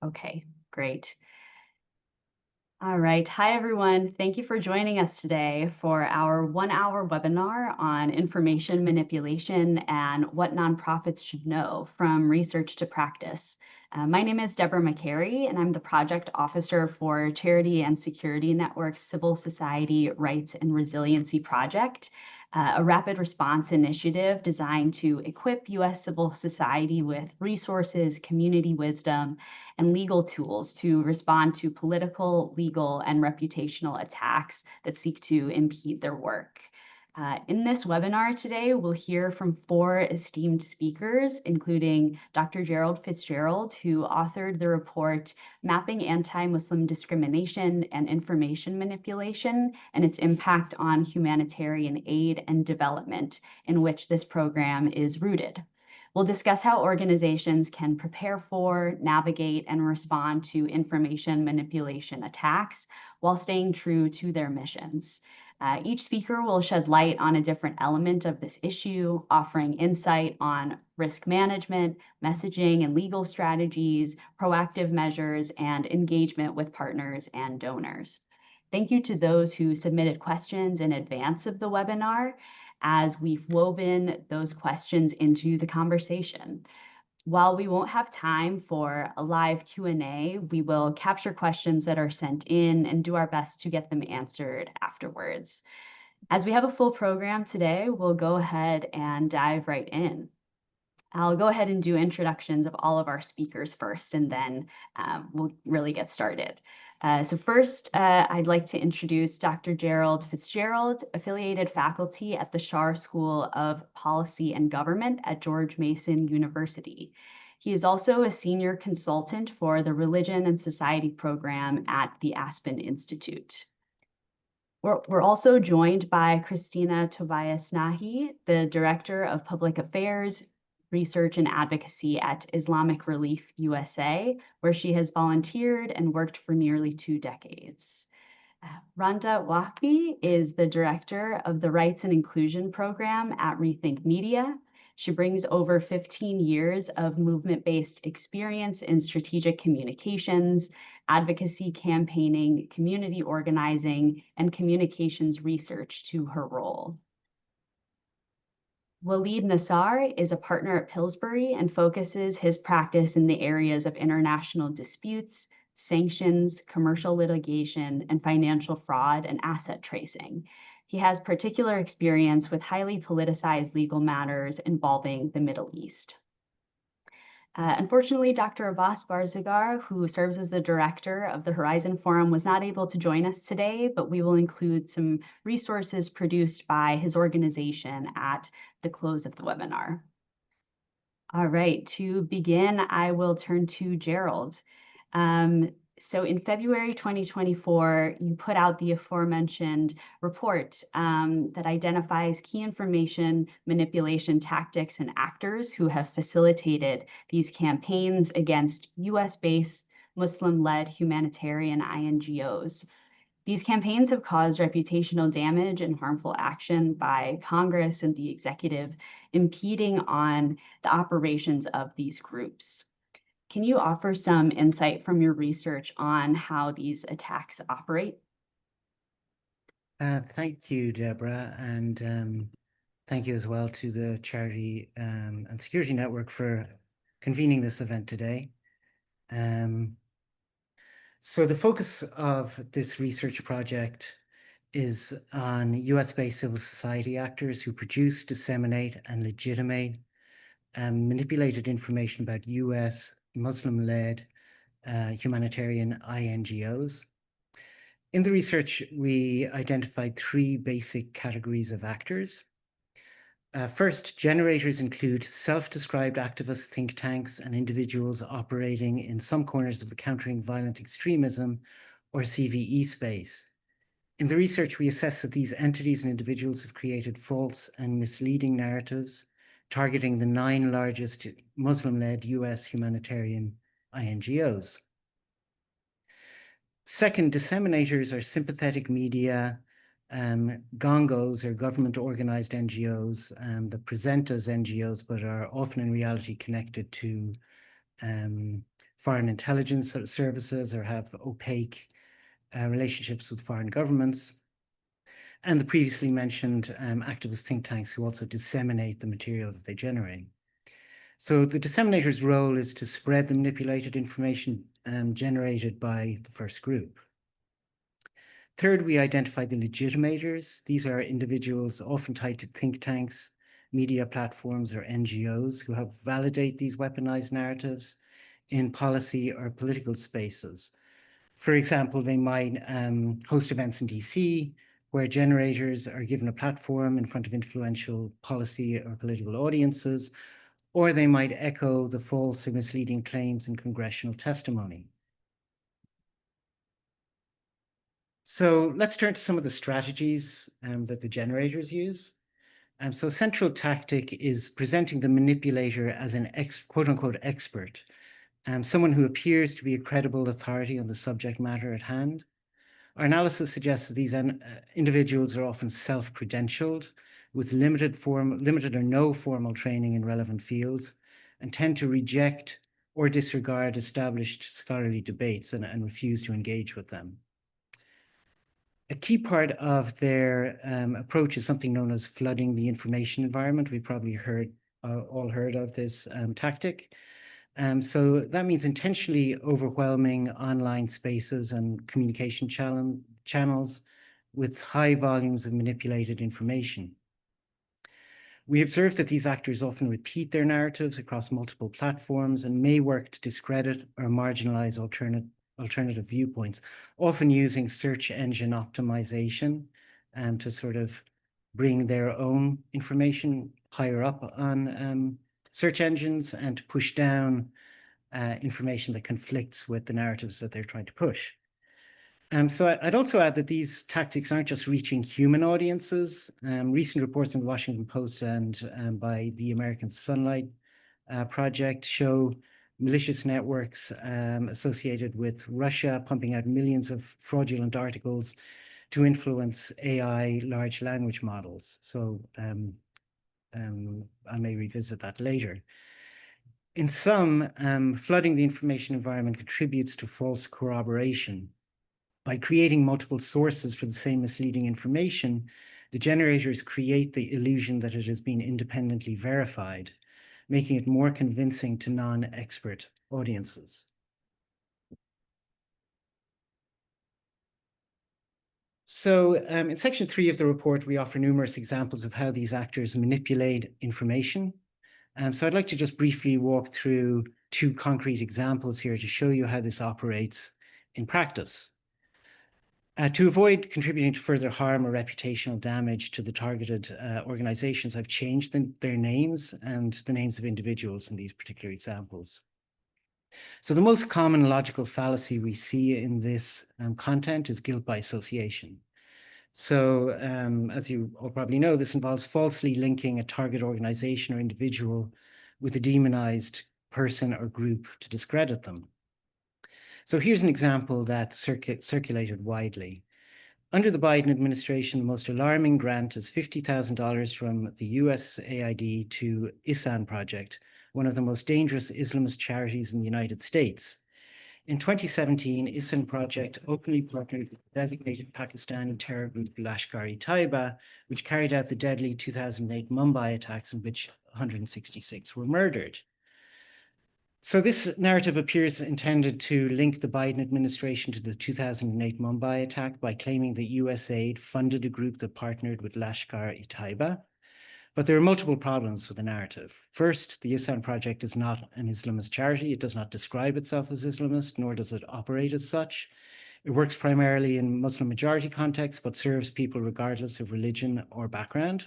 Okay, great. All right. Hi, everyone. Thank you for joining us today for our 1-hour webinar on information manipulation and what nonprofits should know from research to practice. My name is Deborah Makari, and I'm the project officer for Charity and Security Network's Civil Society Rights and Resiliency Project, a rapid response initiative designed to equip U.S. civil society with resources, community wisdom, and legal tools to respond to political, legal, and reputational attacks that seek to impede their work. In this webinar today, we'll hear from 4 esteemed speakers, including Dr. Gerald Fitzgerald, who authored the report Mapping Anti-Muslim Discrimination and Information Manipulation and its Impact on Humanitarian Aid and Development, in which this program is rooted. We'll discuss how organizations can prepare for, navigate, and respond to information manipulation attacks while staying true to their missions. Each speaker will shed light on a different element of this issue, offering insight on risk management, messaging and legal strategies, proactive measures, and engagement with partners and donors. Thank you to those who submitted questions in advance of the webinar, as we've woven those questions into the conversation. While we won't have time for a live Q&A, we will capture questions that are sent in and do our best to get them answered afterwards. As we have a full program today, we'll go ahead and dive right in. I'll go ahead and do introductions of all of our speakers first, and then we'll really get started. So first, I'd like to introduce Dr. Gerald Fitzgerald, affiliated faculty at the Schar School of Policy and Government at George Mason University. He is also a senior consultant for the Religion and Society program at the Aspen Institute. We're also joined by Christina Tobias Nahi, the Director of Public Affairs, Research and Advocacy at Islamic Relief USA, where she has volunteered and worked for nearly 2 decades. Randa Wahbi is the Director of the Rights and Inclusion Program at Rethink Media. She brings over 15 years of movement-based experience in strategic communications, advocacy campaigning, community organizing, and communications research to her role. Waleed Nassar is a partner at Pillsbury and focuses his practice in the areas of international disputes, sanctions, commercial litigation, and financial fraud and asset tracing. He has particular experience with highly politicized legal matters involving the Middle East. Unfortunately, Dr. Abbas Barzagar, who serves as the director of the Horizon Forum, was not able to join us today, but we will include some resources produced by his organization at the close of the webinar. All right, to begin, I will turn to Gerald. So in February 2024, you put out the aforementioned report that identifies key information manipulation tactics and actors who have facilitated these campaigns against US-based Muslim-led humanitarian INGOs. These campaigns have caused reputational damage and harmful action by Congress and the executive, impeding on the operations of these groups. Can you offer some insight from your research on how these attacks operate? Thank you, Deborah, and thank you as well to the Charity and Security Network for convening this event today. So the focus of this research project is on US-based civil society actors who produce, disseminate, and legitimate manipulated information about US Muslim-led humanitarian INGOs. In the research, we identified 3 basic categories of actors. First, generators include self-described activist think tanks and individuals operating in some corners of the Countering Violent Extremism, or CVE space. In the research, we assessed that these entities and individuals have created false and misleading narratives targeting the 9 largest Muslim-led US humanitarian INGOs. Second, disseminators are sympathetic media, GONGOs, or government-organized NGOs that present as NGOs but are often in reality connected to foreign intelligence services or have opaque relationships with foreign governments, and the previously mentioned activist think tanks who also disseminate the material that they generate. So the disseminator's role is to spread the manipulated information generated by the first group. Third, we identify the legitimators. These are individuals often tied to think tanks, media platforms, or NGOs who help validate these weaponized narratives in policy or political spaces. For example, they might host events in DC where generators are given a platform in front of influential policy or political audiences, or they might echo the false or misleading claims in congressional testimony. So let's turn to some of the strategies that the generators use. So a central tactic is presenting the manipulator as an quote-unquote expert, someone who appears to be a credible authority on the subject matter at hand. Our analysis suggests that these individuals are often self-credentialed with limited or no formal training in relevant fields and tend to reject or disregard established scholarly debates and refuse to engage with them. A key part of their approach is something known as flooding the information environment. We've probably all heard of this tactic. So that means intentionally overwhelming online spaces and communication channels with high volumes of manipulated information. We observe that these actors often repeat their narratives across multiple platforms and may work to discredit or marginalize alternative viewpoints, often using search engine optimization to sort of bring their own information higher up on search engines and to push down information that conflicts with the narratives that they're trying to push. So I'd also add that these tactics aren't just reaching human audiences. Recent reports in the Washington Post and by the American Sunlight Project show malicious networks associated with Russia pumping out millions of fraudulent articles to influence AI large language models. So I may revisit that later. In sum, flooding the information environment contributes to false corroboration. By creating multiple sources for the same misleading information, the generators create the illusion that it has been independently verified, making it more convincing to non-expert audiences. So in section 3 of the report, we offer numerous examples of how these actors manipulate information. So I'd like to just briefly walk through 2 concrete examples here to show you how this operates in practice. To avoid contributing to further harm or reputational damage to the targeted organizations, I've changed their names and the names of individuals in these particular examples. So the most common logical fallacy we see in this content is guilt by association. So as you all probably know, this involves falsely linking a target organization or individual with a demonized person or group to discredit them. So here's an example that circulated widely. Under the Biden administration, the most alarming grant is $50,000 from the USAID to INGOs project, one of the most dangerous Islamist charities in the United States. In 2017, INGOs project openly partnered with the designated Pakistani terror group Lashkar-e-Taiba, which carried out the deadly 2008 Mumbai attacks in which 166 were murdered. So this narrative appears intended to link the Biden administration to the 2008 Mumbai attack by claiming that USAID funded a group that partnered with Lashkar-e-Taiba. But there are multiple problems with the narrative. First, the INGOs project is not an Islamist charity. It does not describe itself as Islamist, nor does it operate as such. It works primarily in Muslim majority contexts, but serves people regardless of religion or background.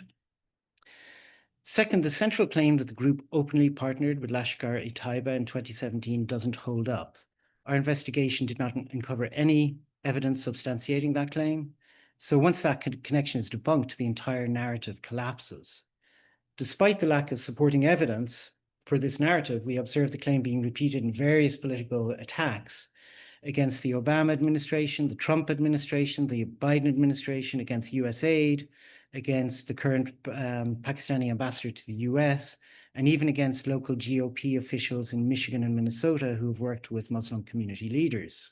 Second, the central claim that the group openly partnered with Lashkar-e-Taiba in 2017 doesn't hold up. Our investigation did not uncover any evidence substantiating that claim. So once that connection is debunked, the entire narrative collapses. Despite the lack of supporting evidence for this narrative, we observe the claim being repeated in various political attacks against the Obama administration, the Trump administration, the Biden administration, against USAID, against the current Pakistani ambassador to the US, and even against local GOP officials in Michigan and Minnesota who have worked with Muslim community leaders.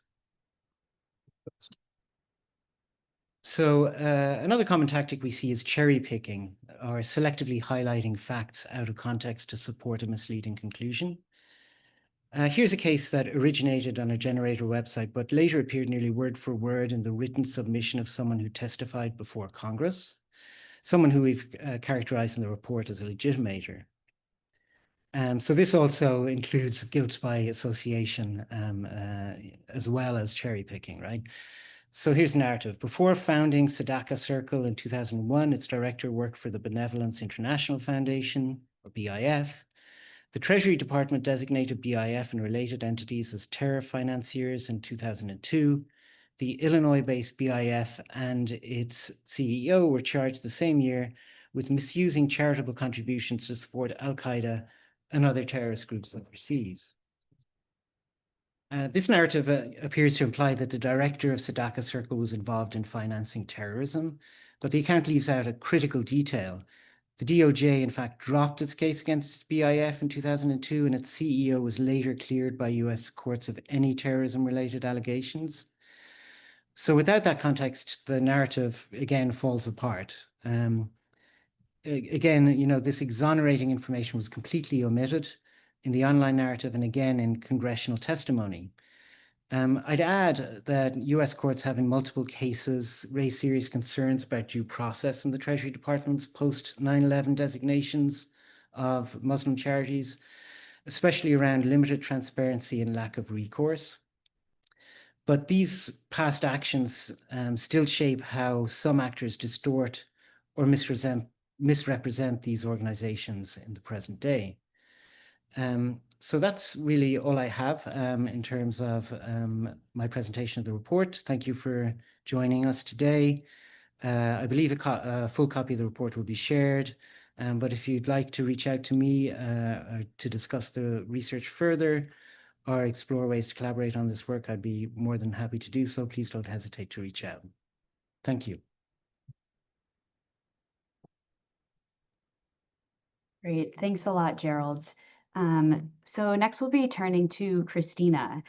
So another common tactic we see is cherry picking, or selectively highlighting facts out of context to support a misleading conclusion. Here's a case that originated on a generator website, but later appeared nearly word for word in the written submission of someone who testified before Congress, someone who we've characterized in the report as a legitimator. So this also includes guilt by association as well as cherry picking, right? So here's the narrative. Before founding Sadaka Circle in 2001, its director worked for the Benevolence International Foundation, or BIF. The Treasury Department designated BIF and related entities as terror financiers in 2002. The Illinois-based BIF and its CEO were charged the same year with misusing charitable contributions to support al-Qaeda and other terrorist groups overseas. This narrative appears to imply that the director of Sadaka Circle was involved in financing terrorism, but the account leaves out a critical detail. The DOJ, in fact, dropped its case against BIF in 2002, and its CEO was later cleared by US courts of any terrorism-related allegations. So without that context, the narrative, again, falls apart. Again, this exonerating information was completely omitted in the online narrative and again in congressional testimony. I'd add that US courts have in multiple cases raised serious concerns about due process in the Treasury Department's post-9/11 designations of Muslim charities, especially around limited transparency and lack of recourse. But these past actions still shape how some actors distort or misrepresent these organizations in the present day. So that's really all I have in terms of my presentation of the report. Thank you for joining us today. I believe a full copy of the report will be shared, but if you'd like to reach out to me to discuss the research further or explore ways to collaborate on this work, I'd be more than happy to do so. Please don't hesitate to reach out. Thank you. Great. Thanks a lot, Gerald. So next we'll be turning to Christina.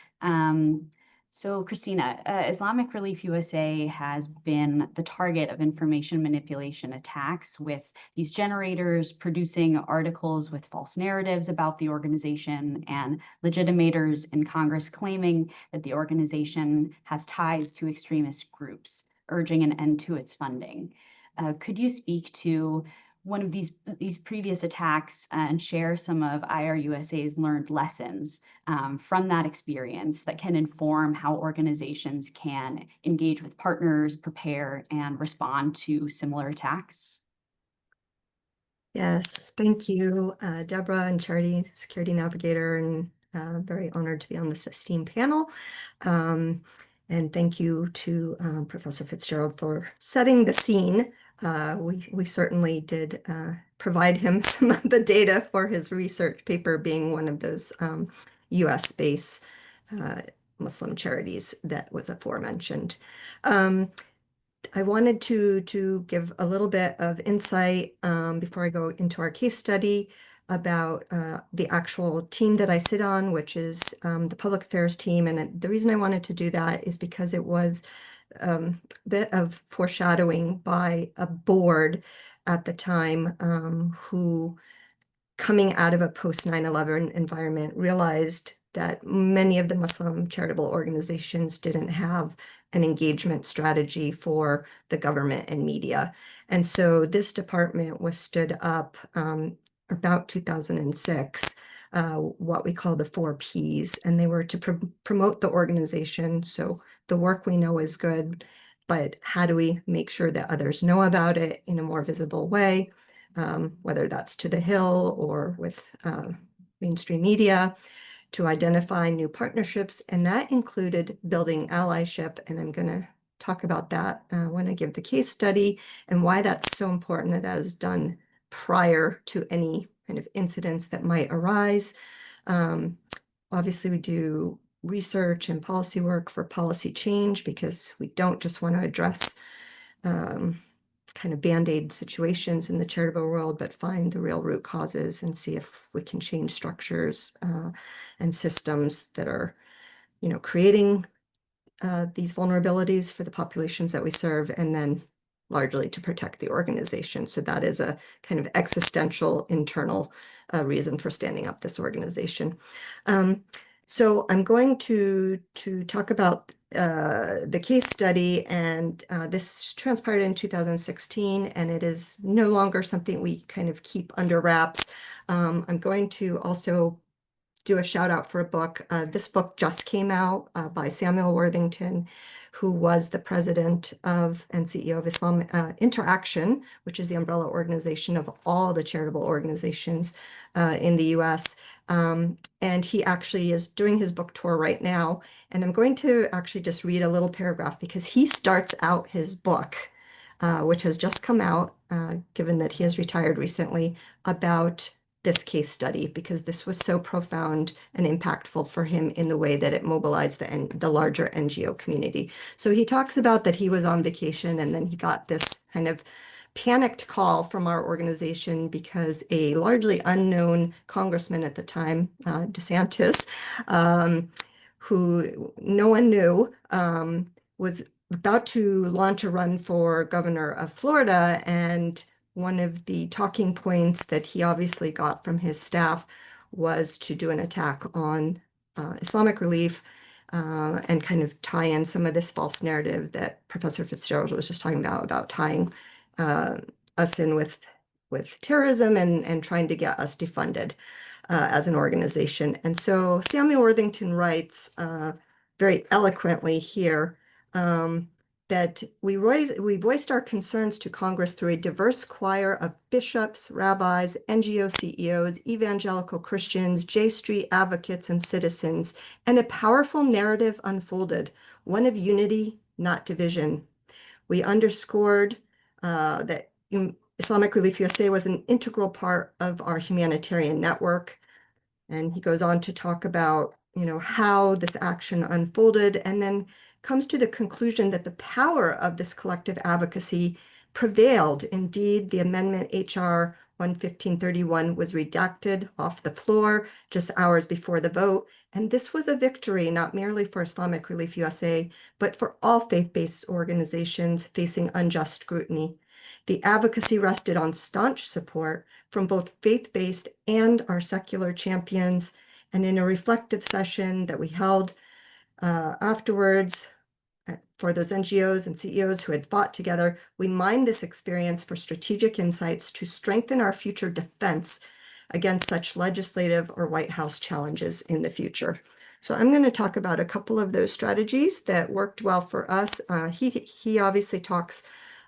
So Christina, Islamic Relief USA has been the target of information manipulation attacks, with these generators producing articles with false narratives about the organization and legitimators in Congress claiming that the organization has ties to extremist groups, urging an end to its funding. Could you speak to one of these previous attacks and share some of IRUSA's learned lessons from that experience that can inform how organizations can engage with partners, prepare, and respond to similar attacks? Yes, thank you, Deborah and Charity, Security Navigator, and very honored to be on this esteemed panel. And thank you to Professor Fitzgerald for setting the scene. We certainly did provide him some of the data for his research paper, being one of those US-based Muslim charities that was aforementioned. I wanted to give a little bit of insight before I go into our case study about the actual team that I sit on, which is the public affairs team. And the reason I wanted to do that is because it was a bit of foreshadowing by a board at the time who, coming out of a post 9/11 environment, realized that many of the Muslim charitable organizations didn't have an engagement strategy for the government and media. And so this department was stood up about 2006, what we call the 4Ps, and they were to promote the organization. So the work we know is good, but how do we make sure that others know about it in a more visible way, whether that's to the Hill or with mainstream media, to identify new partnerships, and that included building allyship. And I'm going to talk about that when I give the case study and why that's so important that that is done prior to any kind of incidents that might arise. Obviously, we do research and policy work for policy change because we don't just want to address kind of band-aid situations in the charitable world, but find the real root causes and see if we can change structures and systems that are, creating these vulnerabilities for the populations that we serve, and then largely to protect the organization. So that is a kind of existential internal reason for standing up this organization. So I'm going to talk about the case study, and this transpired in 2016, and it is no longer something we kind of keep under wraps. I'm going to also do a shout out for a book. This book just came out by Samuel Worthington, who was the president of and CEO of Islam Interaction, which is the umbrella organization of all the charitable organizations in the US. And he actually is doing his book tour right now. And I'm going to actually just read a little paragraph because he starts out his book, which has just come out, given that he has retired recently, about this case study, because this was so profound and impactful for him in the way that it mobilized the larger NGO community. So he talks about that he was on vacation, and then he got this kind of panicked call from our organization because a largely unknown congressman at the time, DeSantis, who no one knew, was about to launch a run for governor of Florida. And one of the talking points that he obviously got from his staff was to do an attack on Islamic Relief and kind of tie in some of this false narrative that Professor Fitzgerald was just talking about tying us in with terrorism and trying to get us defunded as an organization. And so Samuel Worthington writes very eloquently here that we voiced our concerns to Congress through a diverse choir of bishops, rabbis, NGO CEOs, evangelical Christians, J Street advocates, and citizens, and a powerful narrative unfolded, one of unity, not division. We underscored that Islamic Relief USA was an integral part of our humanitarian network. And he goes on to talk about, how this action unfolded, and then comes to the conclusion that the power of this collective advocacy prevailed. Indeed, the amendment HR 11531 was redacted off the floor just hours before the vote. And this was a victory, not merely for Islamic Relief USA, but for all faith-based organizations facing unjust scrutiny. The advocacy rested on staunch support from both faith-based and our secular champions. And in a reflective session that we held afterwards for those NGOs and CEOs who had fought together, we mined this experience for strategic insights to strengthen our future defense against such legislative or White House challenges in the future. So I'm going to talk about a couple of those strategies that worked well for us. He obviously talks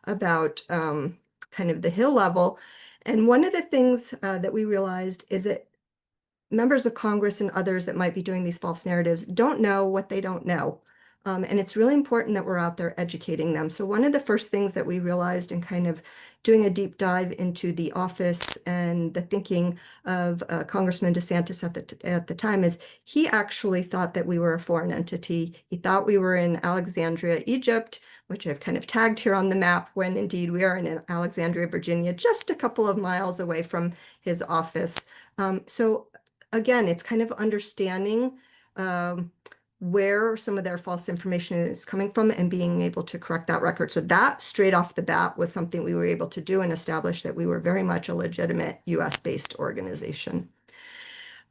about kind of the Hill level. And one of the things that we realized is that members of Congress and others that might be doing these false narratives don't know what they don't know. And it's really important that we're out there educating them. So one of the first things that we realized in kind of doing a deep dive into the office and the thinking of Congressman DeSantis at the time is he actually thought that we were a foreign entity. He thought we were in Alexandria, Egypt, which I've kind of tagged here on the map, when indeed we are in Alexandria, Virginia, just a couple of miles away from his office. So again, it's kind of understanding where some of their false information is coming from and being able to correct that record. So that straight off the bat was something we were able to do and establish that we were very much a legitimate US-based organization.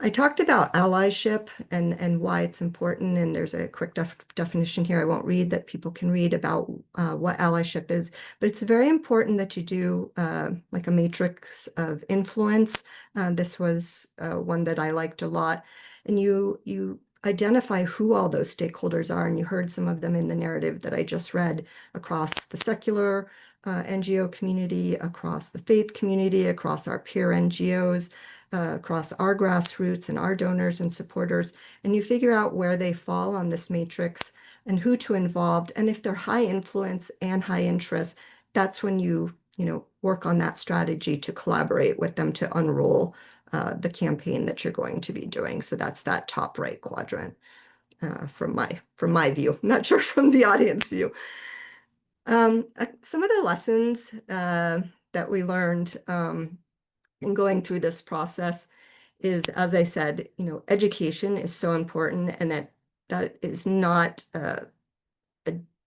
I talked about allyship and why it's important, and there's a quick definition here I won't read that people can read about what allyship is, but it's very important that you do like a matrix of influence. This was one that I liked a lot, and you identify who all those stakeholders are, and you heard some of them in the narrative that I just read across the secular NGO community, across the faith community, across our peer NGOs, across our grassroots and our donors and supporters, and you figure out where they fall on this matrix and who to involve. And if they're high influence and high interest, that's when you work on that strategy to collaborate with them to unroll the campaign that you're going to be doing. So that's that top right quadrant from my view. I'm not sure from the audience view. Some of the lessons that we learned in going through this process is, as I said, education is so important, and that is not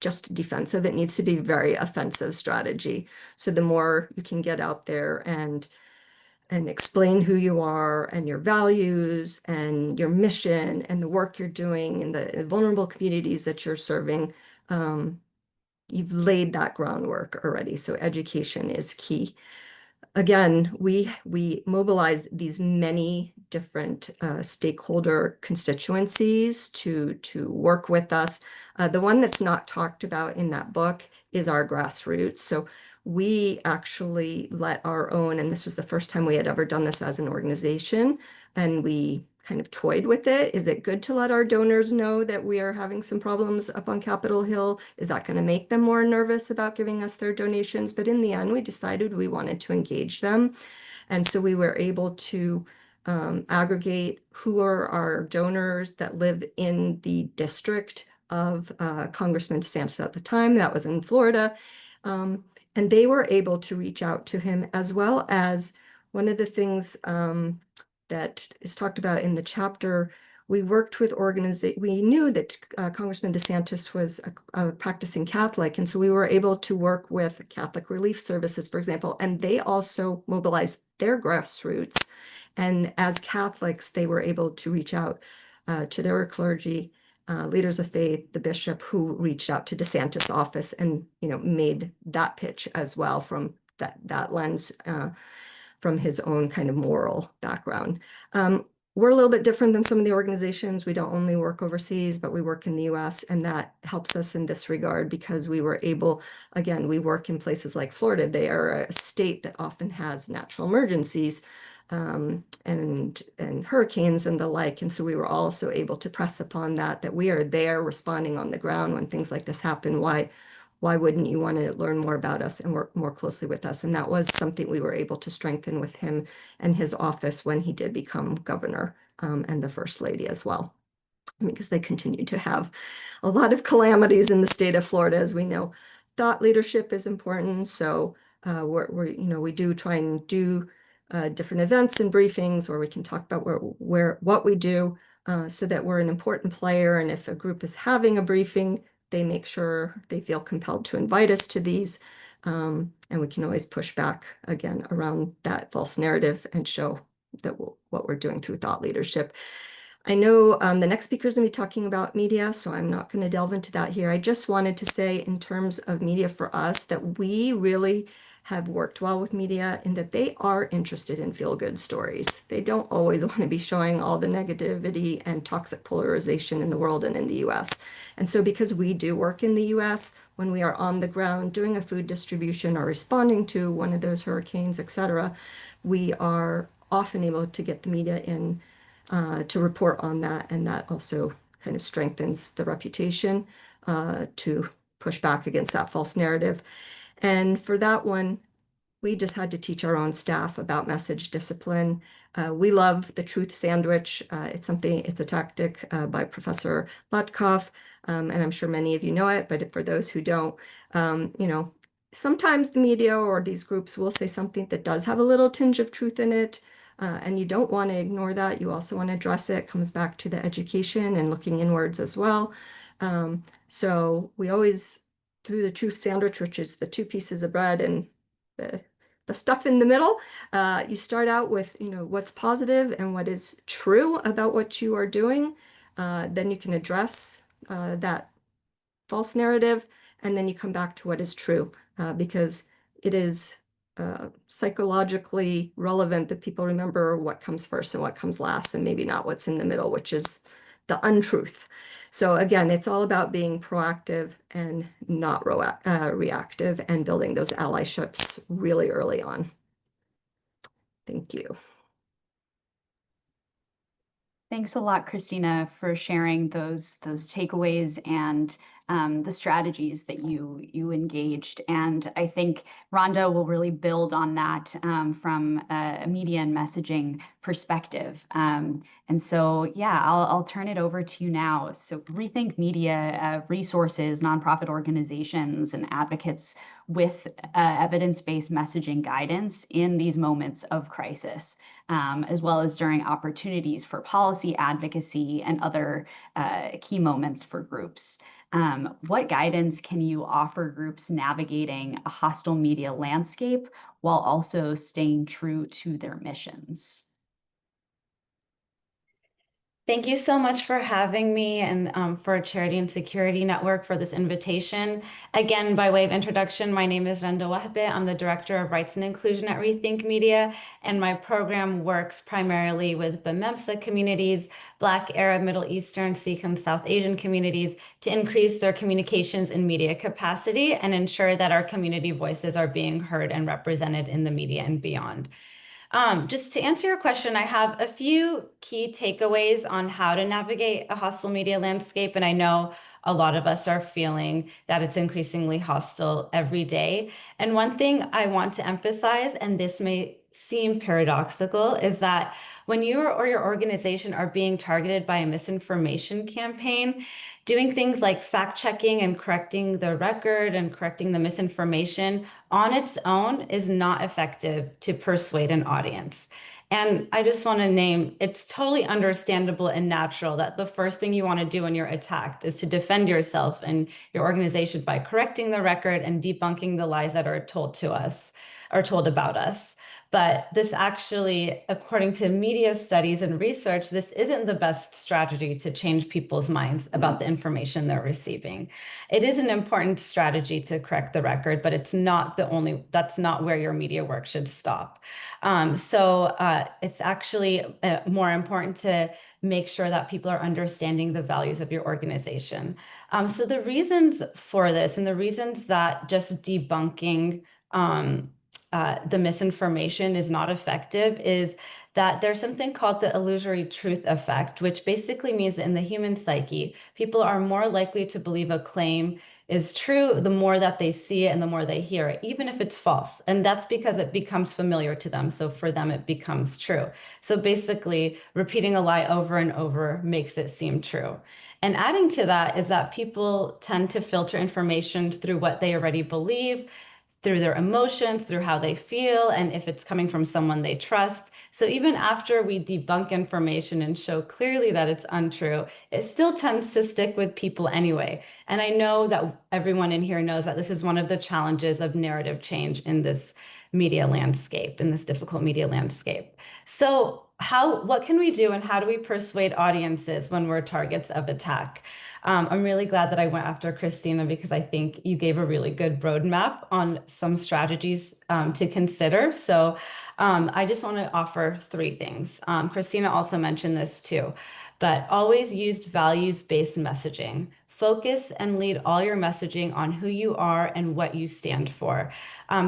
just defensive. It needs to be very offensive strategy. So the more you can get out there and explain who you are and your values and your mission and the work you're doing and the vulnerable communities that you're serving, you've laid that groundwork already. So education is key. Again, we mobilize these many different stakeholder constituencies to work with us. The one that's not talked about in that book is our grassroots. So we actually let our own, and this was the first time we had ever done this as an organization, and we kind of toyed with it. Is it good to let our donors know that we are having some problems up on Capitol Hill? Is that going to make them more nervous about giving us their donations? But in the end, we decided we wanted to engage them. And so we were able to aggregate who are our donors that live in the district of Congressman DeSantis at the time. That was in Florida. And they were able to reach out to him, as well as one of the things that is talked about in the chapter. We worked with we knew that Congressman DeSantis was a practicing Catholic, and so we were able to work with Catholic Relief Services, for example, and they also mobilized their grassroots. And as Catholics, they were able to reach out to their clergy, leaders of faith, the bishop, who reached out to DeSantis' office and made that pitch as well from that lens, from his own kind of moral background. We're a little bit different than some of the organizations. We don't only work overseas, but we work in the US, and that helps us in this regard because we were able, again, we work in places like Florida. They are a state that often has natural emergencies and hurricanes and the like. And so we were also able to press upon that we are there responding on the ground when things like this happen. Why wouldn't you want to learn more about us and work more closely with us? And that was something we were able to strengthen with him and his office when he did become governor, and the first lady as well, because they continue to have a lot of calamities in the state of Florida, as we know. Thought leadership is important. So we do try and do different events and briefings where we can talk about what we do, so that we're an important player. And if a group is having a briefing, they make sure they feel compelled to invite us to these. And we can always push back again around that false narrative and show that what we're doing through thought leadership. I know the next speaker is going to be talking about media, so I'm not going to delve into that here. I just wanted to say, in terms of media for us, that we really have worked well with media in that they are interested in feel-good stories. They don't always want to be showing all the negativity and toxic polarization in the world and in the US. And so because we do work in the US, when we are on the ground doing a food distribution or responding to one of those hurricanes, etc., we are often able to get the media in to report on that, and that also kind of strengthens the reputation to push back against that false narrative. And for that one, we just had to teach our own staff about message discipline. We love the truth sandwich. It's a tactic by Professor Lutkoff, and I'm sure many of you know it, but for those who don't, sometimes the media or these groups will say something that does have a little tinge of truth in it, and you don't want to ignore that. You also want to address it. It comes back to the education and looking inwards as well. So we always, through the truth sandwich, which is the two pieces of bread and the stuff in the middle, you start out with what's positive and what is true about what you are doing. Then you can address that false narrative, and then you come back to what is true, because it is psychologically relevant that people remember what comes first and what comes last, and maybe not what's in the middle, which is the untruth. So again, it's all about being proactive and not reactive, and building those allyships really early on. Thank you. Thanks a lot, Christina, for sharing those takeaways and the strategies that you engaged. And I think Rhonda will really build on that from a media and messaging perspective. And so, yeah, I'll turn it over to you now. So Rethink Media resources, nonprofit organizations, and advocates with evidence-based messaging guidance in these moments of crisis, as well as during opportunities for policy advocacy and other key moments for groups. What guidance can you offer groups navigating a hostile media landscape while also staying true to their missions? Thank you so much for having me and for Charity and Security Network for this invitation. Again, by way of introduction, my name is Randa Wahbe. I'm the Director of Rights and Inclusion at Rethink Media, and my program works primarily with BAMEMSA communities, Black, Arab, Middle Eastern, Sikh, and South Asian communities to increase their communications and media capacity and ensure that our community voices are being heard and represented in the media and beyond. Just to answer your question, I have a few key takeaways on how to navigate a hostile media landscape. And I know a lot of us are feeling that it's increasingly hostile every day. And one thing I want to emphasize, and this may seem paradoxical, is that when you or your organization are being targeted by a misinformation campaign, doing things like fact checking and correcting the record and correcting the misinformation on its own is not effective to persuade an audience. And I just want to name, it's totally understandable and natural that the first thing you want to do when you're attacked is to defend yourself and your organization by correcting the record and debunking the lies that are told to us or told about us. But this actually, according to media studies and research, this isn't the best strategy to change people's minds about the information they're receiving. It is an important strategy to correct the record, but it's not the only, that's not where your media work should stop. It's actually more important to make sure that people are understanding the values of your organization. So the reasons for this and the reasons that just debunking the misinformation is not effective is that there's something called the illusory truth effect, which basically means that in the human psyche, people are more likely to believe a claim is true the more that they see it and the more they hear it, even if it's false. And that's because it becomes familiar to them. So for them, it becomes true. So basically, repeating a lie over and over makes it seem true. And adding to that is that people tend to filter information through what they already believe, through their emotions, through how they feel, and if it's coming from someone they trust. So even after we debunk information and show clearly that it's untrue, it still tends to stick with people anyway. And I know that everyone in here knows that this is one of the challenges of narrative change in this media landscape, in this difficult media landscape. So what can we do and how do we persuade audiences when we're targets of attack? I'm really glad that I went after Christina because I think you gave a really good roadmap on some strategies to consider. So I just want to offer three things. Christina also mentioned this too, but always use values-based messaging. Focus and lead all your messaging on who you are and what you stand for.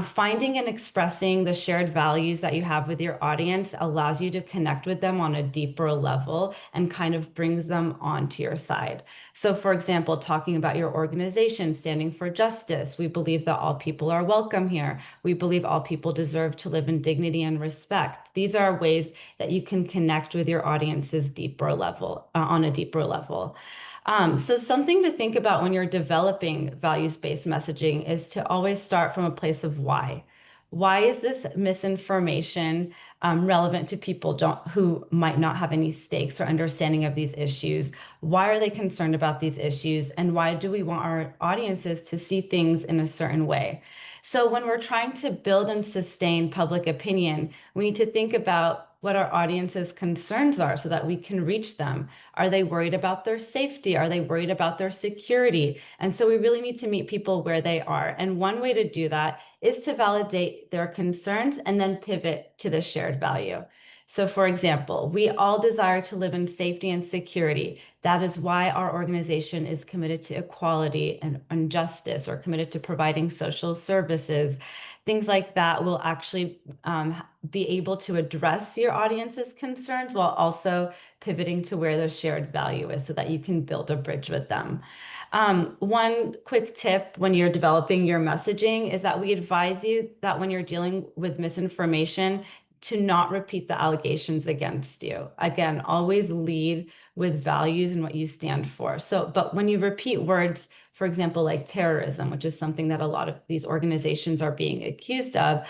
Finding and expressing the shared values that you have with your audience allows you to connect with them on a deeper level and kind of brings them onto your side. So for example, talking about your organization standing for justice, we believe that all people are welcome here. We believe all people deserve to live in dignity and respect. These are ways that you can connect with your audience's deeper level, on a deeper level. So something to think about when you're developing values-based messaging is to always start from a place of why. Why is this misinformation relevant to people who might not have any stakes or understanding of these issues? Why are they concerned about these issues? And why do we want our audiences to see things in a certain way? So when we're trying to build and sustain public opinion, we need to think about what our audience's concerns are so that we can reach them. Are they worried about their safety? Are they worried about their security? And so we really need to meet people where they are. And one way to do that is to validate their concerns and then pivot to the shared value. So for example, we all desire to live in safety and security. That is why our organization is committed to equality and justice, or committed to providing social services. Things like that will actually be able to address your audience's concerns while also pivoting to where the shared value is so that you can build a bridge with them. One quick tip when you're developing your messaging is that we advise you that when you're dealing with misinformation, to not repeat the allegations against you. Again, always lead with values and what you stand for. But when you repeat words, for example, like terrorism, which is something that a lot of these organizations are being accused of,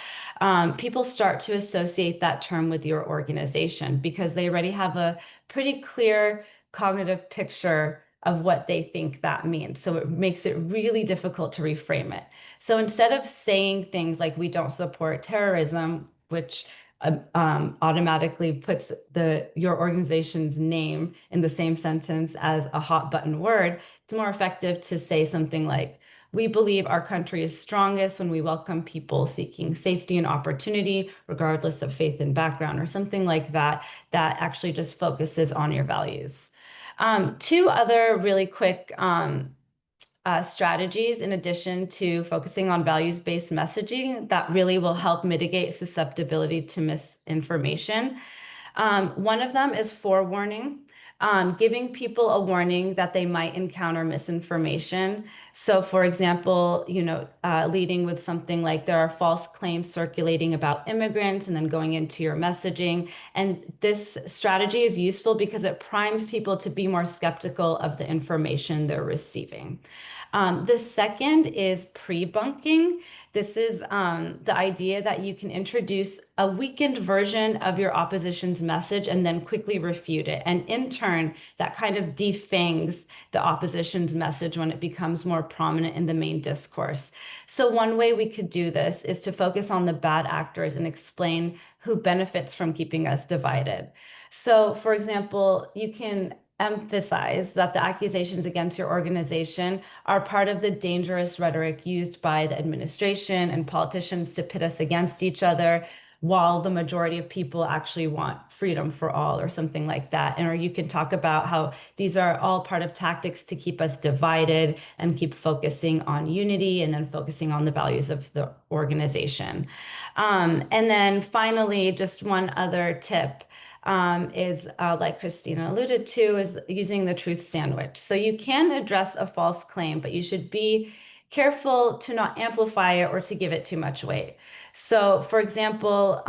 people start to associate that term with your organization because they already have a pretty clear cognitive picture of what they think that means. So it makes it really difficult to reframe it. So instead of saying things like "we don't support terrorism," which automatically puts your organization's name in the same sentence as a hot button word, it's more effective to say something like, "We believe our country is strongest when we welcome people seeking safety and opportunity, regardless of faith and background," or something like that, that actually just focuses on your values. Two other really quick strategies, in addition to focusing on values-based messaging, that really will help mitigate susceptibility to misinformation. One of them is forewarning, giving people a warning that they might encounter misinformation. So for example, leading with something like, "There are false claims circulating about immigrants," and then going into your messaging. And this strategy is useful because it primes people to be more skeptical of the information they're receiving. The second is pre-bunking. This is the idea that you can introduce a weakened version of your opposition's message and then quickly refute it. And in turn, that kind of defangs the opposition's message when it becomes more prominent in the main discourse. So one way we could do this is to focus on the bad actors and explain who benefits from keeping us divided. So for example, you can emphasize that the accusations against your organization are part of the dangerous rhetoric used by the administration and politicians to pit us against each other, while the majority of people actually want freedom for all, or something like that. Or you can talk about how these are all part of tactics to keep us divided and keep focusing on unity and then focusing on the values of the organization. And then finally, just one other tip is like Christina alluded to, is using the truth sandwich. So you can address a false claim, but you should be careful to not amplify it or to give it too much weight. So for example,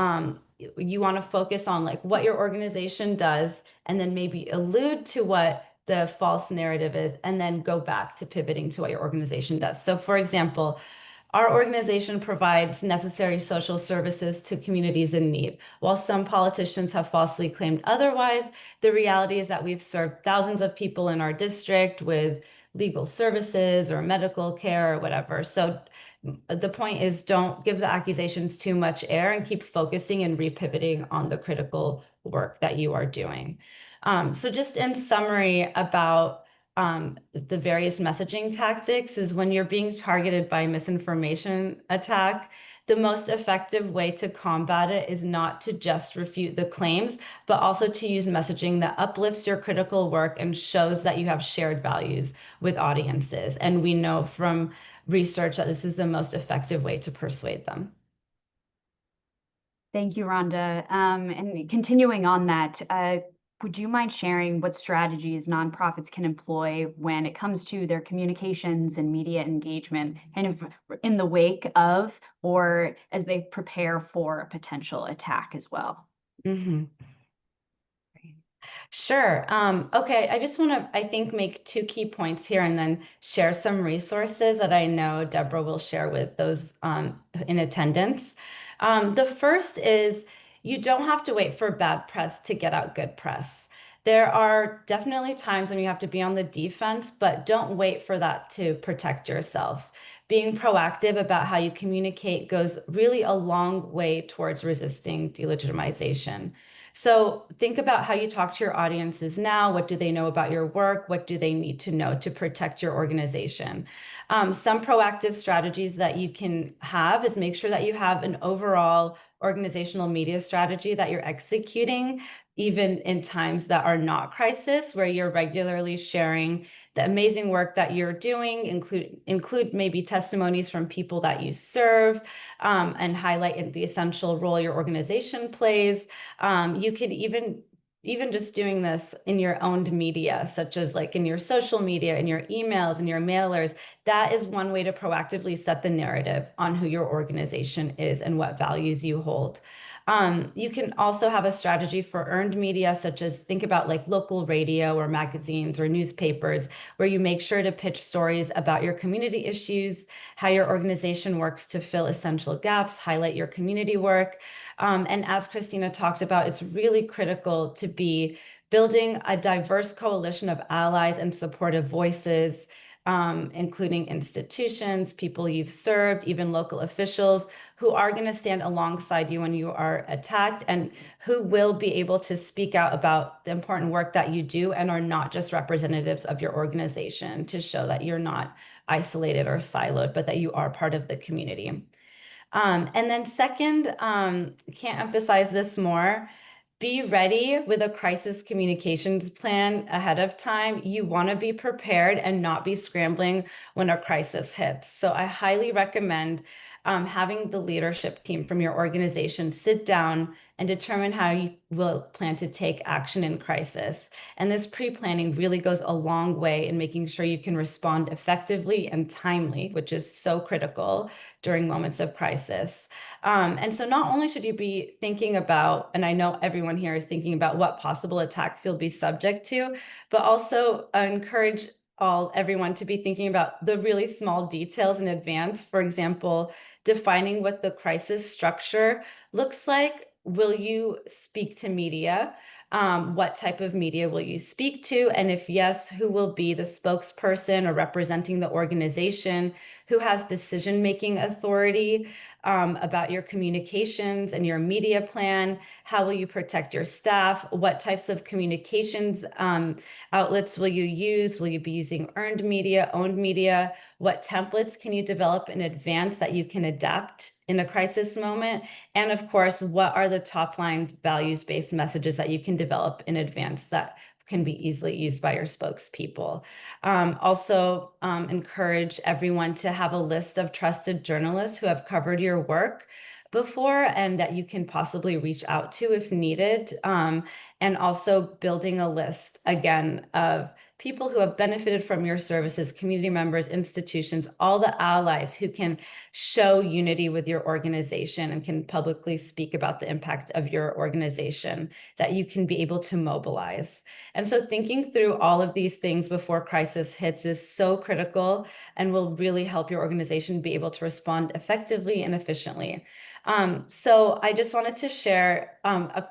you want to focus on like what your organization does, and then maybe allude to what the false narrative is, and then go back to pivoting to what your organization does. So for example, our organization provides necessary social services to communities in need. While some politicians have falsely claimed otherwise, the reality is that we've served thousands of people in our district with legal services or medical care or whatever. So the point is, don't give the accusations too much air and keep focusing and repivoting on the critical work that you are doing. So just in summary about the various messaging tactics, is when you're being targeted by misinformation attack, the most effective way to combat it is not to just refute the claims, but also to use messaging that uplifts your critical work and shows that you have shared values with audiences. And we know from research that this is the most effective way to persuade them. Thank you, Rhonda. And continuing on that, would you mind sharing what strategies nonprofits can employ when it comes to their communications and media engagement, kind of in the wake of or as they prepare for a potential attack as well? Mm-hmm. Sure. Okay, I just want to, I think, make two key points here and then share some resources that I know Deborah will share with those in attendance. The first is, you don't have to wait for bad press to get out good press. There are definitely times when you have to be on the defense, but don't wait for that to protect yourself. Being proactive about how you communicate goes really a long way towards resisting delegitimization. So think about how you talk to your audiences now. What do they know about your work? What do they need to know to protect your organization? Some proactive strategies that you can have is make sure that you have an overall organizational media strategy that you're executing, even in times that are not crisis, where you're regularly sharing the amazing work that you're doing, include maybe testimonies from people that you serve, and highlight the essential role your organization plays. You could even just doing this in your owned media, such as like in your social media, in your emails, and your mailers, that is one way to proactively set the narrative on who your organization is and what values you hold. You can also have a strategy for earned media, such as think about like local radio or magazines or newspapers, where you make sure to pitch stories about your community issues, how your organization works to fill essential gaps, highlight your community work. And as Christina talked about, it's really critical to be building a diverse coalition of allies and supportive voices, including institutions, people you've served, even local officials who are going to stand alongside you when you are attacked and who will be able to speak out about the important work that you do and are not just representatives of your organization, to show that you're not isolated or siloed, but that you are part of the community. And then second, can't emphasize this more, be ready with a crisis communications plan ahead of time. You want to be prepared and not be scrambling when a crisis hits. So I highly recommend having the leadership team from your organization sit down and determine how you will plan to take action in crisis. And this pre-planning really goes a long way in making sure you can respond effectively and timely, which is so critical during moments of crisis. And so not only should you be thinking about, and I know everyone here is thinking about what possible attacks you'll be subject to, but also encourage everyone to be thinking about the really small details in advance. For example, defining what the crisis structure looks like. Will you speak to media? What type of media will you speak to? And if yes, who will be the spokesperson or representing the organization? Who has decision-making authority about your communications and your media plan? How will you protect your staff? What types of communications outlets will you use? Will you be using earned media, owned media? What templates can you develop in advance that you can adapt in a crisis moment? And of course, what are the top line values-based messages that you can develop in advance that can be easily used by your spokespeople? Also, encourage everyone to have a list of trusted journalists who have covered your work before and that you can possibly reach out to if needed. And also building a list, again, of people who have benefited from your services, community members, institutions, all the allies who can show unity with your organization and can publicly speak about the impact of your organization that you can be able to mobilize. And so thinking through all of these things before crisis hits is so critical and will really help your organization be able to respond effectively and efficiently. So I just wanted to share,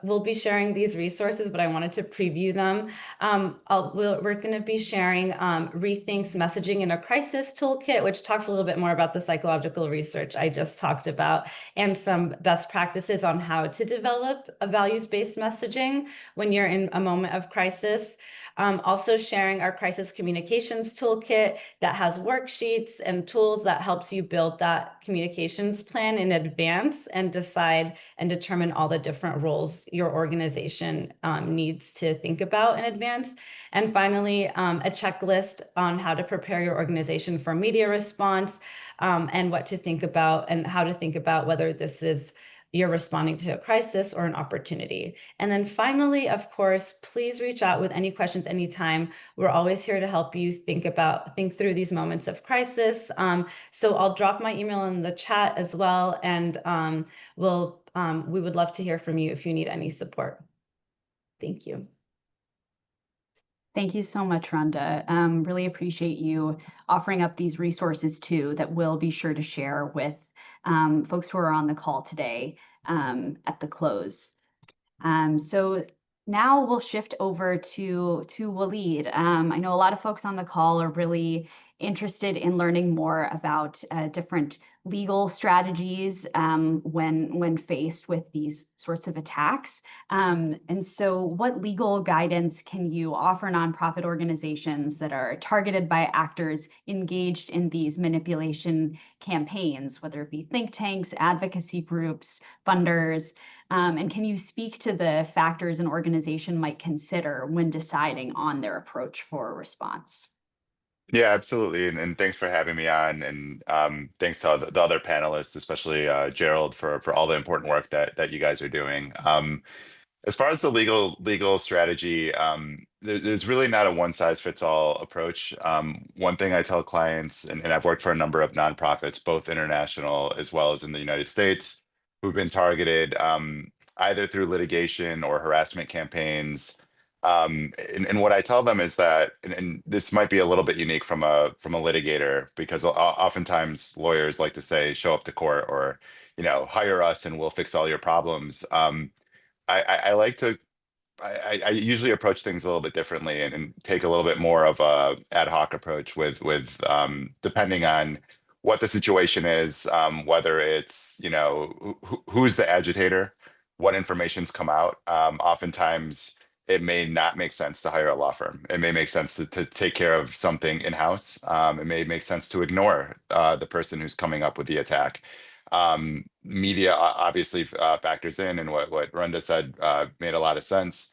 we'll be sharing these resources, but I wanted to preview them. We're going to be sharing Rethink's Messaging in a Crisis Toolkit, which talks a little bit more about the psychological research I just talked about, and some best practices on how to develop a values-based messaging when you're in a moment of crisis. Also sharing our crisis communications toolkit that has worksheets and tools that helps you build that communications plan in advance and decide and determine all the different roles your organization needs to think about in advance. And finally, a checklist on how to prepare your organization for media response, and what to think about and how to think about whether this is you're responding to a crisis or an opportunity. And then finally, of course, please reach out with any questions anytime. We're always here to help you think through these moments of crisis. So I'll drop my email in the chat as well, and we would love to hear from you if you need any support. Thank you. Thank you so much, Rhonda. Really appreciate you offering up these resources too that we'll be sure to share with folks who are on the call today at the close. So Now we'll shift over to Waleed. I know a lot of folks on the call are really interested in learning more about different legal strategies when faced with these sorts of attacks. And so what legal guidance can you offer nonprofit organizations that are targeted by actors engaged in these manipulation campaigns, whether it be think tanks, advocacy groups, funders? And can you speak to the factors an organization might consider when deciding on their approach for a response? Yeah, absolutely. And thanks for having me on. And thanks to all the other panelists, especially Gerald, for all the important work that you guys are doing. As far as the legal strategy, there's really not a one size fits all approach. One thing I tell clients, and I've worked for a number of nonprofits, both international as well as in the United States, who've been targeted either through litigation or harassment campaigns. And what I tell them is that, and this might be a little bit unique from a litigator, because oftentimes lawyers like to say, show up to court, or hire us and we'll fix all your problems. I like to I usually approach things a little bit differently, and take a little bit more of a ad hoc approach with depending on what the situation is, whether it's who's the agitator, what information's come out. Oftentimes it may not make sense to hire a law firm. It may make sense to take care of something in-house. It may make sense to ignore the person who's coming up with the attack. Media obviously factors in, and what Runda said made a lot of sense.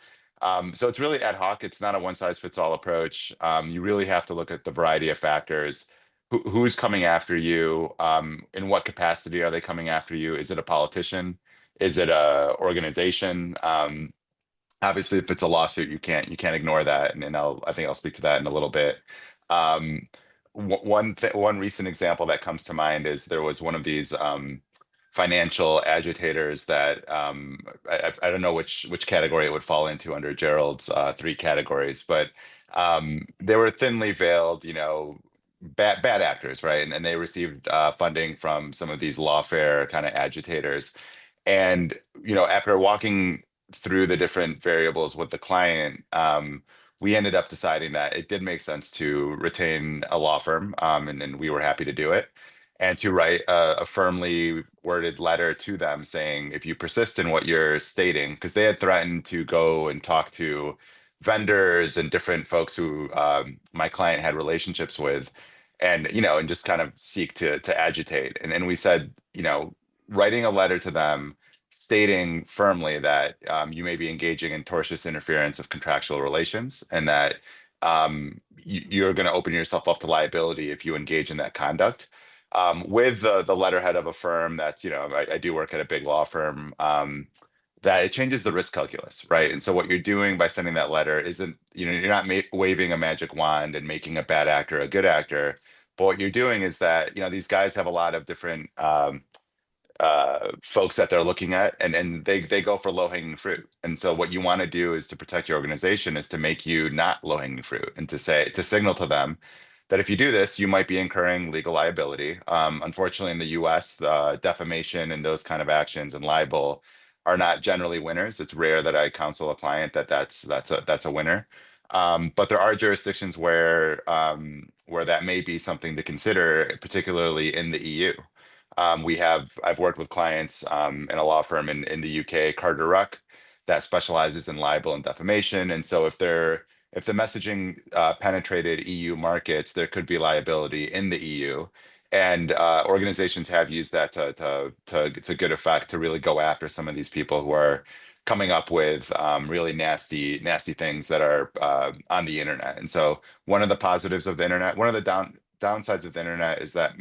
So it's really ad hoc. It's not a one size fits all approach. You really have to look at the variety of factors. Who's coming after you? In what capacity are they coming after you? Is it a politician? Is it a organization? Obviously, if it's a lawsuit, you can't ignore that, and I think I'll speak to that in a little bit. Um, one recent example that comes to mind is there was one of these financial agitators that I don't know which category it would fall into under Gerald's three categories, but they were thinly veiled, bad actors, right? And they received funding from some of these lawfare kind of agitators. And after walking through the different variables with the client, we ended up deciding that it did make sense to retain a law firm, and we were happy to do it, and to write a firmly worded letter to them saying, if you persist in what you're stating, because they had threatened to go and talk to vendors and different folks who my client had relationships with, and just kind of seek to agitate. And we said, writing a letter to them stating firmly that you may be engaging in tortious interference of contractual relations, and that you're going to open yourself up to liability if you engage in that conduct. With the letterhead of a firm that's, I do work at a big law firm, that it changes the risk calculus, right? And so what you're doing by sending that letter isn't, you're not waving a magic wand and making a bad actor a good actor. But what you're doing is that, these guys have a lot of different folks that they're looking at, and they go for low-hanging fruit. And so what you want to do is to protect your organization, is to make you not low-hanging fruit, and to signal to them that if you do this, you might be incurring legal liability. Unfortunately, in the US, defamation and those kind of actions and libel are not generally winners. It's rare that I counsel a client that's a winner. But there are jurisdictions where that may be something to consider, particularly in the EU. I've worked with clients in a law firm in the UK, Carter Ruck, that specializes in libel and defamation. And so if the messaging penetrated EU markets, there could be liability in the EU. And organizations have used that to good effect, to really go after some of these people who are coming up with really nasty things that are on the internet. And so one of the positives of the internet, one of the downsides of the internet, is that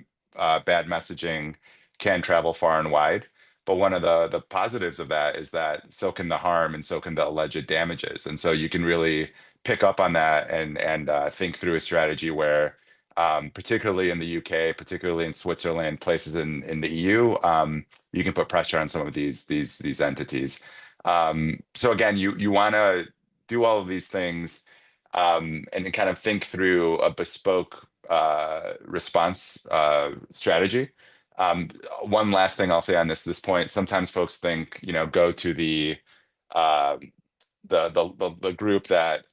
bad messaging can travel far and wide. But one of the positives of that is that so can the harm, and so can the alleged damages. And so you can really pick up on that, and think through a strategy where, particularly in the UK, particularly in Switzerland, places in the EU, you can put pressure on some of these entities. So again, you want to do all of these things, and kind of think through a bespoke response strategy. One last thing I'll say on this point: sometimes folks think, go to the group that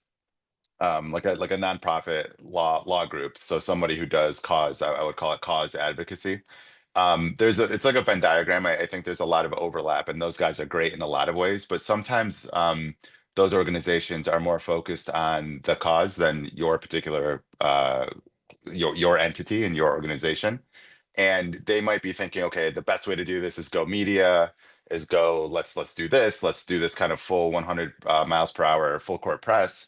like a nonprofit law group. So somebody who does cause, I would call it cause advocacy. It's like a Venn diagram. I think there's a lot of overlap, and those guys are great in a lot of ways, but sometimes those organizations are more focused on the cause than your particular your entity and your organization. And they might be thinking, okay, the best way to do this is go media, is go, let's do this, let's do this kind of full 100 miles per hour, full court press,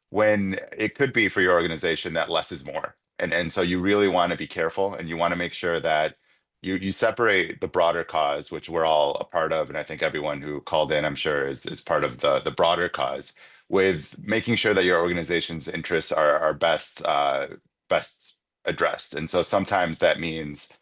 when it could be for your organization that less is more. And so you really want to be careful, and you want to make sure that you separate the broader cause, which we're all a part of, and I think everyone who called in, I'm sure, is part of the broader cause, with making sure that your organization's interests are best addressed. And so sometimes that means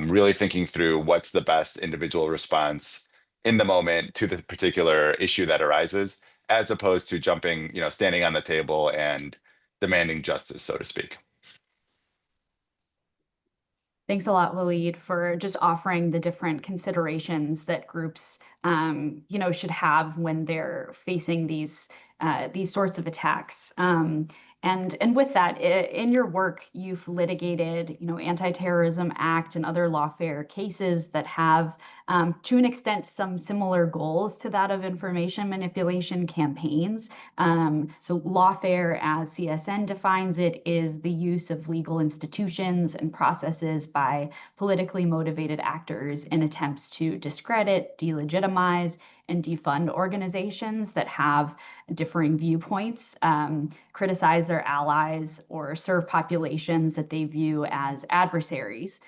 really thinking through what's the best individual response in the moment to the particular issue that arises, as opposed to jumping, standing on the table and demanding justice, so to speak. Thanks a lot, Waleed, for just offering the different considerations that groups, should have when they're facing these sorts of attacks. And with that, in your work, you've litigated, Anti-Terrorism Act and other lawfare cases that have, to an extent, some similar goals to that of information manipulation campaigns. So lawfare, as C&SN defines it, is the use of legal institutions and processes by politically motivated actors in attempts to discredit, delegitimize, and defund organizations that have differing viewpoints, criticize their allies, or serve populations that they view as adversaries.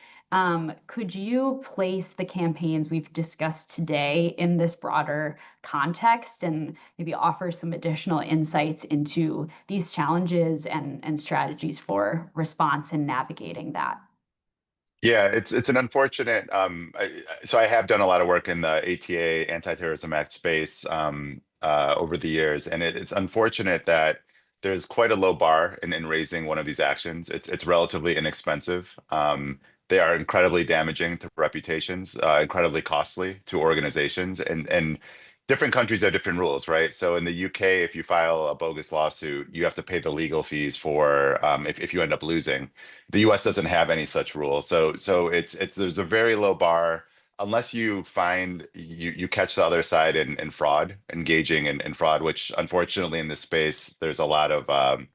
Could you place the campaigns we've discussed today in this broader context and maybe offer some additional insights into these challenges and strategies for response and navigating that? Yeah, it's an unfortunate. So I have done a lot of work in the ATA, Anti-Terrorism Act space over the years, and it's unfortunate that there's quite a low bar in raising one of these actions. It's relatively inexpensive. They are incredibly damaging to reputations, incredibly costly to organizations, and different countries have different rules, right? So in the UK, if you file a bogus lawsuit, you have to pay the legal fees for if you end up losing. The US doesn't have any such rule. So it's there's a very low bar unless you find you catch the other side in fraud, engaging in fraud, which unfortunately in this space, there's a lot of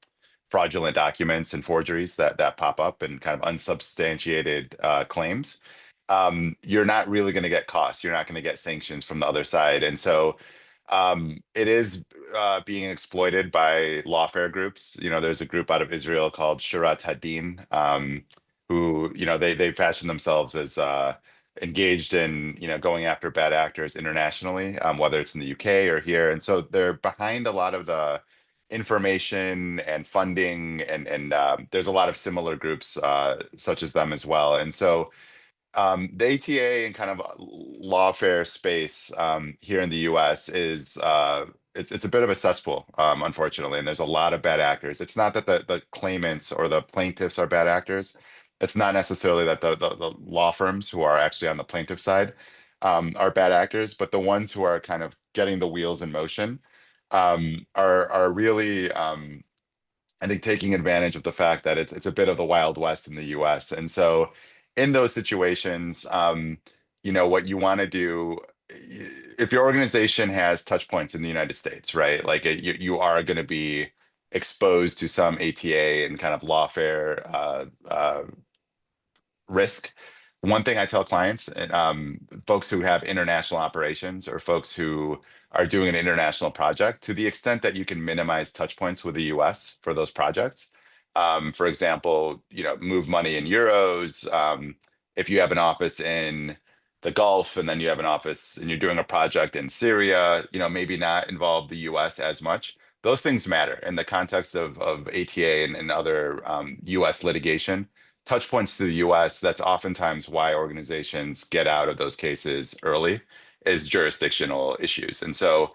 fraudulent documents and forgeries that pop up, and kind of unsubstantiated claims. You're not really going to get costs. You're not going to get sanctions from the other side. And so it is being exploited by lawfare groups. There's a group out of Israel called Shurat Hadin, who, they fashion themselves as engaged in, going after bad actors internationally, whether it's in the UK or here. And so they're behind a lot of the information and funding, and there's a lot of similar groups such as them as well. And so the ATA and kind of lawfare space here in the US is it's a bit of a cesspool, unfortunately, and there's a lot of bad actors. It's not that the claimants or the plaintiffs are bad actors. It's not necessarily that the law firms who are actually on the plaintiff side are bad actors, but the ones who are kind of getting the wheels in motion are really I think taking advantage of the fact that it's a bit of the Wild West in the US. And so in those situations, what you want to do, if your organization has touch points in the United States, right? Like you are going to be exposed to some ATA and kind of lawfare risk. One thing I tell clients, and folks who have international operations or folks who are doing an international project, to the extent that you can minimize touch points with the US for those projects. For example, move money in euros. If you have an office in the Gulf and then you have an office and you're doing a project in Syria, maybe not involve the US as much. Those things matter in the context of ATA and other US litigation. Touch points to the US, that's oftentimes why organizations get out of those cases early, is jurisdictional issues. And so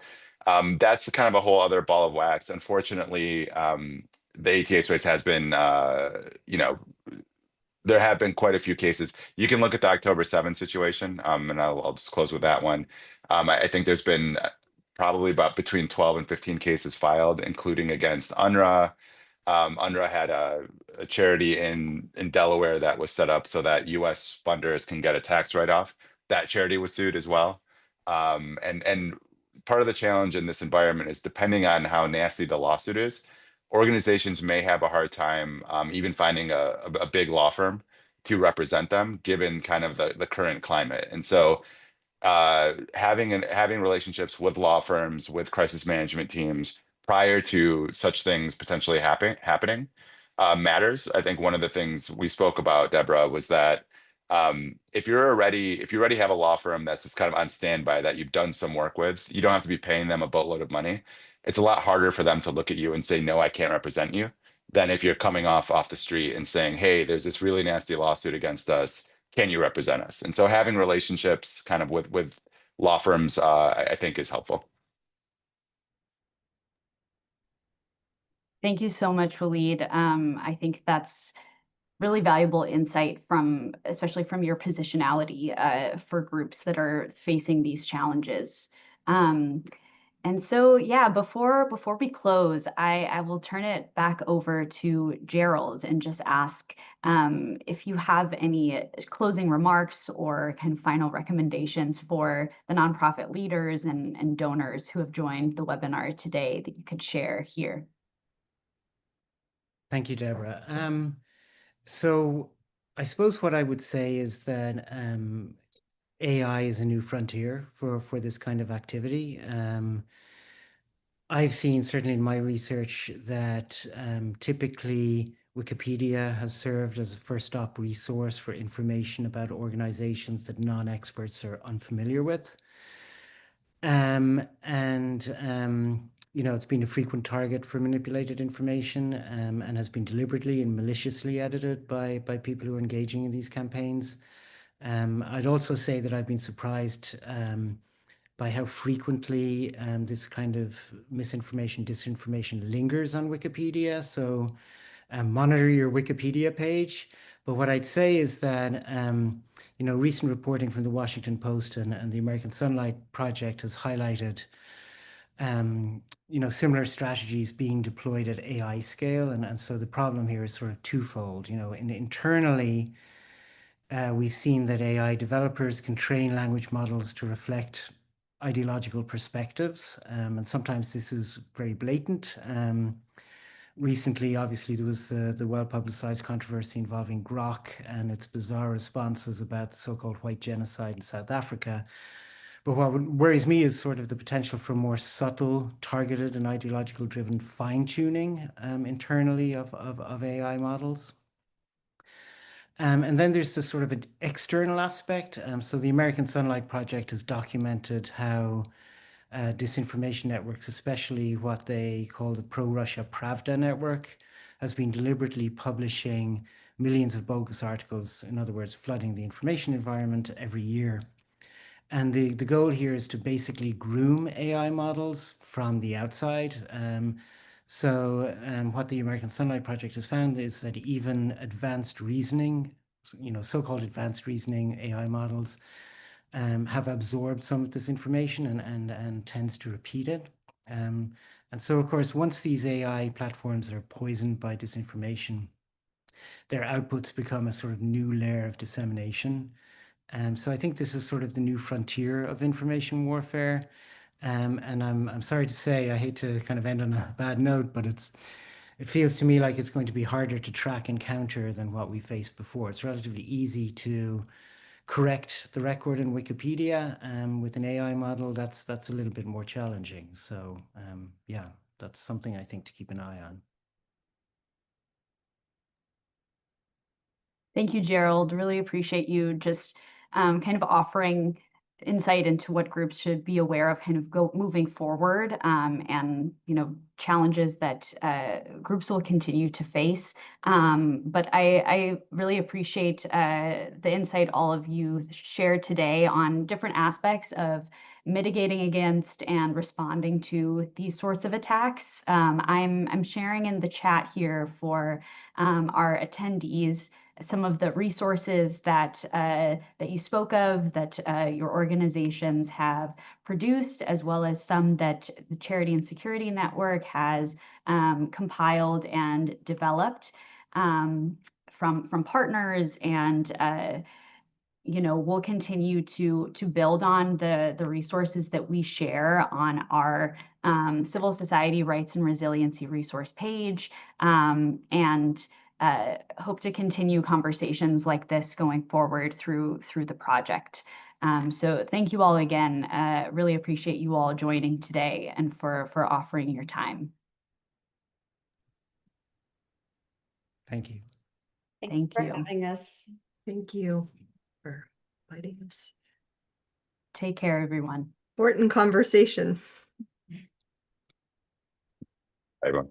that's kind of a whole other ball of wax. Unfortunately, the ATA space has been, there have been quite a few cases. You can look at the October 7th situation, and I'll just close with that one. I think there's been probably about between 12 and 15 cases filed, including against UNRWA. UNRWA had a charity in Delaware that was set up so that US funders can get a tax write-off. That charity was sued as well. And part of the challenge in this environment is, depending on how nasty the lawsuit is, organizations may have a hard time even finding a big law firm to represent them, given kind of the current climate. And so having relationships with law firms, with crisis management teams prior to such things potentially happening matters. I think one of the things we spoke about, Deborah, was that if you already have a law firm that's just kind of on standby that you've done some work with, you don't have to be paying them a boatload of money. It's a lot harder for them to look at you and say, no, I can't represent you, than if you're coming off the street and saying, hey, there's this really nasty lawsuit against us. Can you represent us? And so having relationships kind of with law firms, I think is helpful. Thank you so much, Walid. I think that's really valuable insight from, especially from your positionality for groups that are facing these challenges. And so, yeah, before we close, I will turn it back over to Gerald and just ask if you have any closing remarks or kind of final recommendations for the nonprofit leaders and donors who have joined the webinar today that you could share here. Thank you, Deborah. So I suppose what I would say is that AI is a new frontier for this kind of activity. I've seen, certainly in my research, that typically Wikipedia has served as a first stop resource for information about organizations that non-experts are unfamiliar with. It's been a frequent target for manipulated information and has been deliberately and maliciously edited by people who are engaging in these campaigns. I'd also say that I've been surprised by how frequently this kind of misinformation, disinformation lingers on Wikipedia. So monitor your Wikipedia page. But what I'd say is that, recent reporting from the Washington Post and the American Sunlight Project has highlighted, similar strategies being deployed at AI scale. And so the problem here is sort of twofold. Internally, we've seen that AI developers can train language models to reflect ideological perspectives. And sometimes this is very blatant. Recently, obviously, there was the well-publicized controversy involving Grok and its bizarre responses about the so-called white genocide in South Africa. But what worries me is sort of the potential for more subtle, targeted, and ideological-driven fine-tuning internally of AI models. And then there's this sort of an external aspect. So the American Sunlight Project has documented how disinformation networks, especially what they call the pro-Russia Pravda network, has been deliberately publishing millions of bogus articles, in other words, flooding the information environment every year. And the goal here is to basically groom AI models from the outside. What the American Sunlight Project has found is that even advanced reasoning, so-called advanced reasoning AI models, have absorbed some of this information and tends to repeat it. And so, of course, once these AI platforms are poisoned by disinformation, their outputs become a sort of new layer of dissemination. So I think this is sort of the new frontier of information warfare. And I'm sorry to say, I hate to kind of end on a bad note, but it feels to me like it's going to be harder to track and counter than what we faced before. It's relatively easy to correct the record in Wikipedia. With an AI model, that's a little bit more challenging. So yeah, that's something I think to keep an eye on. Thank you, Gerald. Really appreciate you just kind of offering insight into what groups should be aware of kind of moving forward and challenges that groups will continue to face. But I really appreciate the insight all of you shared today on different aspects of mitigating against and responding to these sorts of attacks. I'm sharing in the chat here for our attendees some of the resources that that you spoke of, that your organizations have produced, as well as some that the Charity and Security Network has compiled and developed from partners, and we'll continue to build on the resources that we share on our civil society rights and resiliency resource page, and hope to continue conversations like this going forward through the project. So thank you all again. Really appreciate you all joining today and for offering your time. Thank you. Thank for you. having us. Thank you for inviting us. Take care, everyone. Important conversation. Everyone.